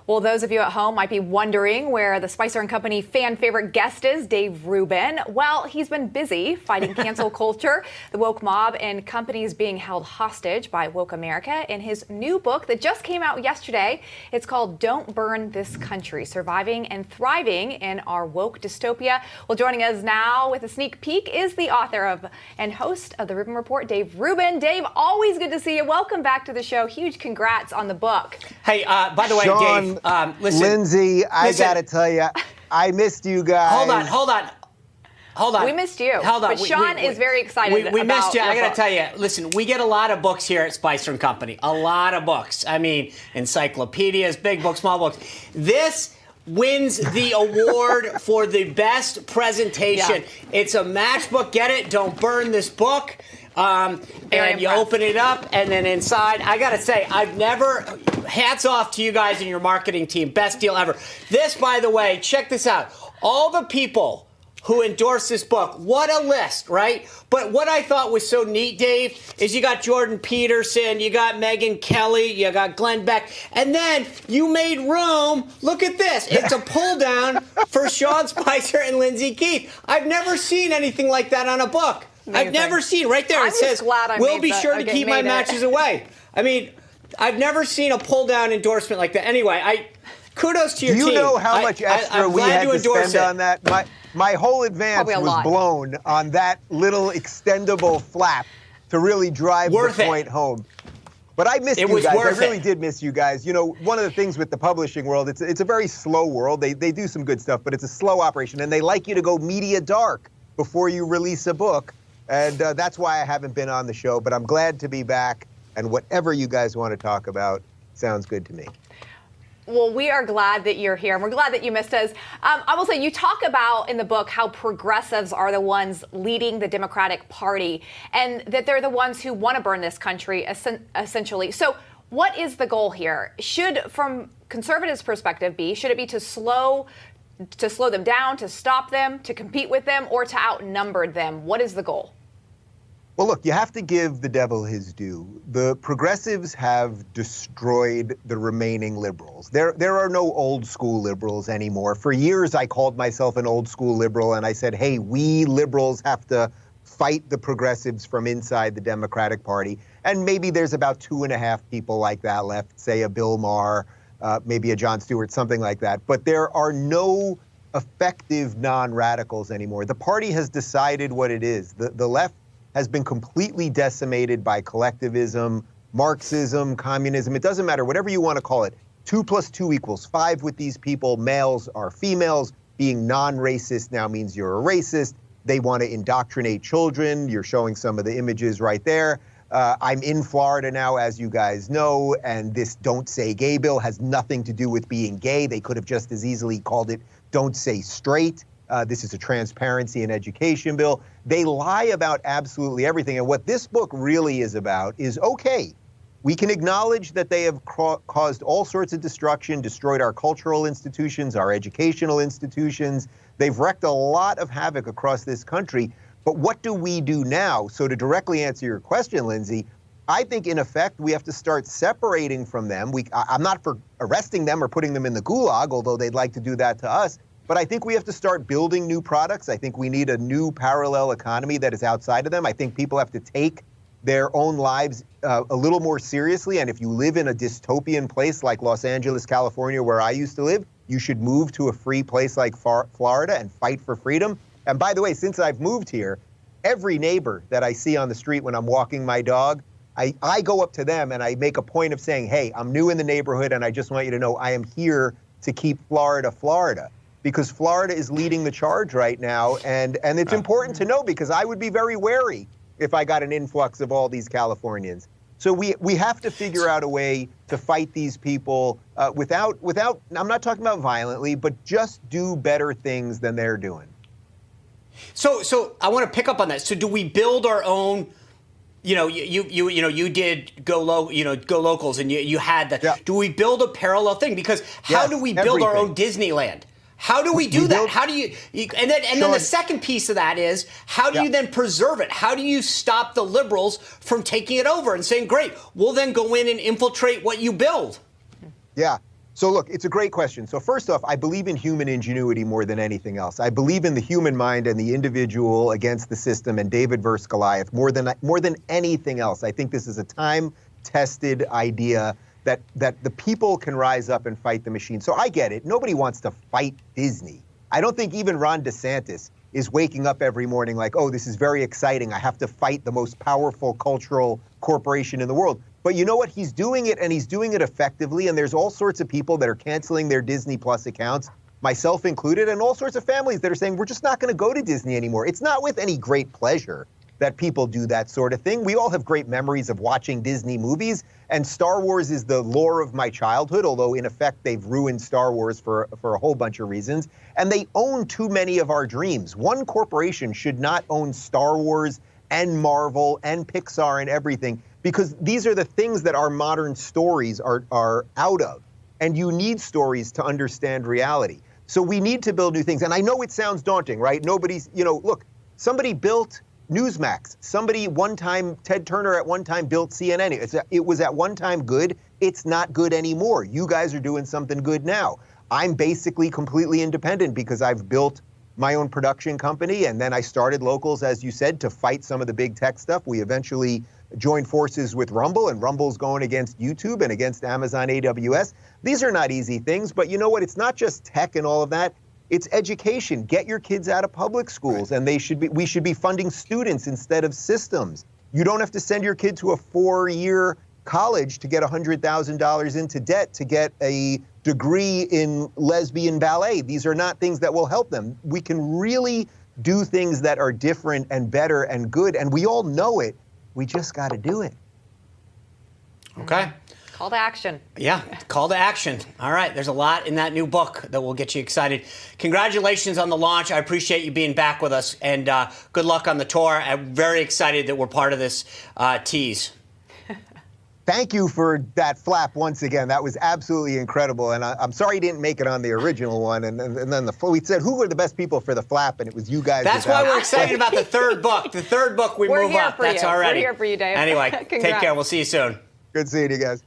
Well, those of you at home might be wondering where the Spicer and Company fan favorite guest is, Dave Rubin. Well, he's been busy fighting cancel culture, the woke mob, and companies being held hostage by woke America in his new book that just came out yesterday. It's called Don't Burn This Country, Surviving and Thriving in Our Woke Dystopia. Well, joining us now with a sneak peek is the author of and host of the Rubin Report, Dave Rubin. Dave, always good to see you. Welcome back to the show. Huge congrats on the book. Hey, by the way, Sean, Dave, listen. Lindsay, I got to tell you, I missed you guys. Hold on. We missed you. Hold on. But Sean is very excited we about missed you. I got book. to tell you, listen, we get a lot of books here at Spicer and Company. A lot of books. I mean, encyclopedias, big books, small books. This wins the award for the best presentation. Yeah. It's a matchbook. Get it? Don't burn this book. And you open it up, and then inside, I got to say, hats off to you guys and your marketing team. Best deal ever. This, by the way, check this out. All the people who endorse this book, what a list, right? But what I thought was so neat, Dave, is you got Jordan Peterson, you got Megyn Kelly, you got Glenn Beck, and then you made room. Look at this. It's a pull down for Sean Spicer and Lindsay Keith. I've never seen anything like that on a book. Amazing. I've never seen right there. I'm It says, just glad I "We'll made be that- sure to okay, keep my made it." matches away." I mean, I've never seen a pull down endorsement like that. Anyway, kudos to your Do team. you know how much extra I'm we glad had to to endorse spend it. on that? My whole advance Probably a was lot. blown on that little extendable flap to really drive Worth the it. point home. But I missed It you was guys. I worth really it. did miss you guys. You know, one of the things with the publishing world, it's a very slow world. They do some good stuff, but it's a slow operation, and they like you to go media dark before you release a book. And that's why I haven't been on the show, but I'm glad to be back. And whatever you guys want to talk about sounds good to me. Well, we are glad that you're here, and we're glad that you missed us. I will say, you talk about in the book how progressives are the ones leading the Democratic Party, and that they're the ones who want to burn this country, essentially. So what is the goal here? Should, from conservatives' perspective, should it be to slow them down, to stop them, to compete with them, or to outnumber them? What is the goal? Well, look, you have to give the devil his due. The progressives have destroyed the remaining liberals. There are no old school liberals anymore. For years, I called myself an old school liberal, and I said, hey, we liberals have to fight the progressives from inside the Democratic Party. And maybe there's about 2.5 people like that left, say a Bill Maher, maybe a Jon Stewart, something like that. But there are no effective non-radicals anymore. The party has decided what it is. The left has been completely decimated by collectivism, Marxism, communism. It doesn't matter, whatever you want to call it. 2 + 2 = 5 with these people. Males are females. Being non-racist now means you're a racist. They want to indoctrinate children. You're showing some of the images right there. I'm in Florida now, as you guys know, and this Don't Say Gay bill has nothing to do with being gay. They could have just as easily called it Don't Say Straight. This is a transparency and education bill. They lie about absolutely everything. And what this book really is about is, okay, we can acknowledge that they have caused all sorts of destruction, destroyed our cultural institutions, our educational institutions. They've wreaked a lot of havoc across this country. But what do we do now? So to directly answer your question, Lindsay, I think, in effect, we have to start separating from them. I'm not for arresting them or putting them in the gulag, although they'd like to do that to us. But I think we have to start building new products. I think we need a new parallel economy that is outside of them. I think people have to take their own lives a little more seriously. And if you live in a dystopian place like Los Angeles, California, where I used to live, you should move to a free place like Florida and fight for freedom. And by the way, since I've moved here, every neighbor that I see on the street when I'm walking my dog, I go up to them and I make a point of saying, hey, I'm new in the neighborhood and I just want you to know I am here to keep Florida, Florida. Because Florida is leading the charge right now, and it's important to know, because I would be very wary if I got an influx of all these Californians. So we have to figure out a way to fight these people without, I'm not talking about violently, but just do better things than they're doing. So I want to pick up on that. So do we build our own? You know, you did go locals, and you had that. Yeah. Do we build a parallel thing? Because how do we build our own Disneyland? How do we do that? How do you and then the second piece of that is, how do you then preserve it? How do you stop the liberals from taking it over and saying, great, we'll then go in and infiltrate what you build? Yeah. So look, it's a great question. So first off, I believe in human ingenuity more than anything else. I believe in the human mind and the individual against the system and David versus Goliath more than anything else. I think this is a time-tested idea that the people can rise up and fight the machine. So I get it. Nobody wants to fight Disney. I don't think even Ron DeSantis is waking up every morning like, oh, this is very exciting. I have to fight the most powerful cultural corporation in the world. But you know what? He's doing it, and he's doing it effectively. And there's all sorts of people that are canceling their Disney Plus accounts, myself included, and all sorts of families that are saying, we're just not going to go to Disney anymore. It's not with any great pleasure that people do that sort of thing. We all have great memories of watching Disney movies, and Star Wars is the lore of my childhood, although in effect they've ruined Star Wars for a whole bunch of reasons. And they own too many of our dreams. One corporation should not own Star Wars and Marvel and Pixar and everything, because these are the things that our modern stories are out of. And you need stories to understand reality. So we need to build new things. And I know it sounds daunting, right? Nobody's, look, somebody built Newsmax. Somebody Ted Turner at one time built CNN. It was at one time good. It's not good anymore. You guys are doing something good now. I'm basically completely independent because I've built my own production company, and then I started Locals, as you said, to fight some of the big tech stuff. We eventually joined forces with Rumble, and Rumble's going against YouTube and against Amazon AWS. These are not easy things, but you know what? It's not just tech and all of that. It's education. Get your kids out of public schools, and we should be funding students instead of systems. You don't have to send your kid to a 4-year college to get $100,000 into debt to get a degree in lesbian ballet. These are not things that will help them. We can really do things that are different and better and good, and we all know it. We just got to do it. Okay. Call to action. Yeah, call to action. All right, there's a lot in that new book that will get you excited. Congratulations on the launch. I appreciate you being back with us, and good luck on the tour. I'm very excited that we're part of this tease. Thank you for that flap once again. That was absolutely incredible. And I'm sorry you didn't make it on the original one. And then we said, who were the best people for the flap? And it was you guys. That's why we're excited about the third book. The third book, we move up. That's already. We're here for you, Dave. Anyway, take care. We'll see you soon. Good seeing you guys.